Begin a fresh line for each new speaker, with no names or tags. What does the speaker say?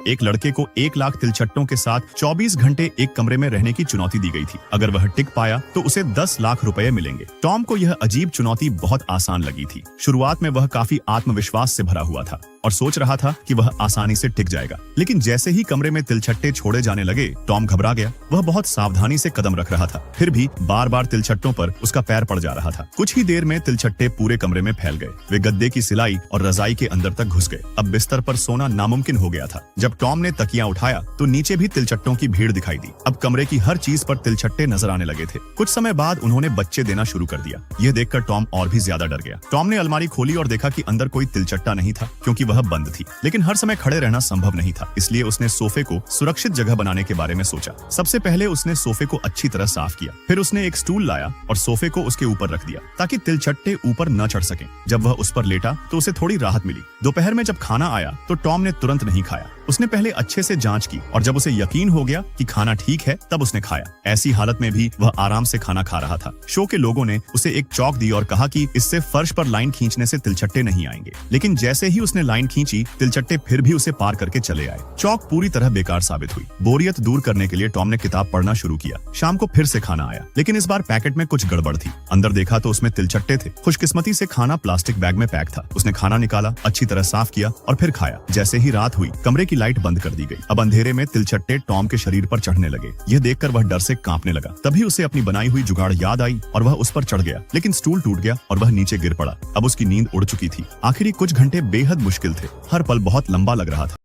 एक लड़के को 1 लाख तिलचट्टों के साथ 24 घंटे एक कमरे में रहने की चुनौती दी गई थी। अगर वह टिक पाया तो उसे 10 लाख रुपए मिलेंगे। टॉम को यह अजीब चुनौती बहुत आसान लगी थी। शुरुआत में वह काफी आत्मविश्वास से भरा हुआ था और सोच रहा था कि वह आसानी से टिक जाएगा, लेकिन जैसे ही कमरे में तिलचट्टे छोड़े जाने लगे, टॉम घबरा गया। वह बहुत सावधानी से कदम रख रहा था, फिर भी बार बार तिलचट्टों पर उसका पैर पड़ जा रहा था। कुछ ही देर में तिलचट्टे पूरे कमरे में फैल गए। वे गद्दे की सिलाई और रजाई के अंदर तक घुस गए। अब बिस्तर पर सोना नामुमकिन हो गया था। जब टॉम ने तकिया उठाया तो नीचे भी तिलचट्टों की भीड़ दिखाई दी। अब कमरे की हर चीज पर तिलचट्टे नजर आने लगे थे। कुछ समय बाद उन्होंने बच्चे देना शुरू कर दिया। यह देखकर टॉम और भी ज्यादा डर गया। टॉम ने अलमारी खोली और देखा कि अंदर कोई तिलचट्टा नहीं था, क्योंकि वह बंद थी। लेकिन हर समय खड़े रहना संभव नहीं था, इसलिए उसने सोफे को सुरक्षित जगह बनाने के बारे में सोचा। सबसे पहले उसने सोफे को अच्छी तरह साफ किया। फिर उसने एक स्टूल लाया और सोफे को उसके ऊपर रख दिया ताकि तिलचट्टे ऊपर न चढ़ सकें। जब वह उस पर लेटा तो उसे थोड़ी राहत मिली। दोपहर में जब खाना आया तो टॉम ने तुरंत नहीं खाया। उसने पहले अच्छे से जांच की और जब उसे यकीन हो गया कि खाना ठीक है तब उसने खाया। ऐसी हालत में भी वह आराम से खाना खा रहा था। शो के लोगों ने उसे एक चौक दी और कहा कि इससे फर्श पर लाइन खींचने से तिलचट्टे नहीं आएंगे। लेकिन जैसे ही उसने लाइन खींची, तिलचट्टे फिर भी उसे पार करके चले आए। चौक पूरी तरह बेकार साबित हुई। बोरियत दूर करने के लिए टॉम ने किताब पढ़ना शुरू किया। शाम को फिर से खाना आया, लेकिन इस बार पैकेट में कुछ गड़बड़ थी। अंदर देखा तो उसमें तिलचट्टे थे। खुशकिस्मती से खाना प्लास्टिक बैग में पैक था। उसने खाना निकाला, अच्छी तरह साफ किया और फिर खाया। जैसे ही रात हुई, कमरे की लाइट बंद कर दी गई। अब अंधेरे में तिलचट्टे टॉम के शरीर पर चढ़ने लगे। यह देखकर वह डर से कांपने लगा। तभी उसे अपनी बनाई हुई जुगाड़ याद आई और वह उस पर चढ़ गया, लेकिन स्टूल टूट गया और वह नीचे गिर पड़ा। अब उसकी नींद उड़ चुकी थी। आखिरी कुछ घंटे बेहद मुश्किल थे। हर पल बहुत लंबा लग रहा था।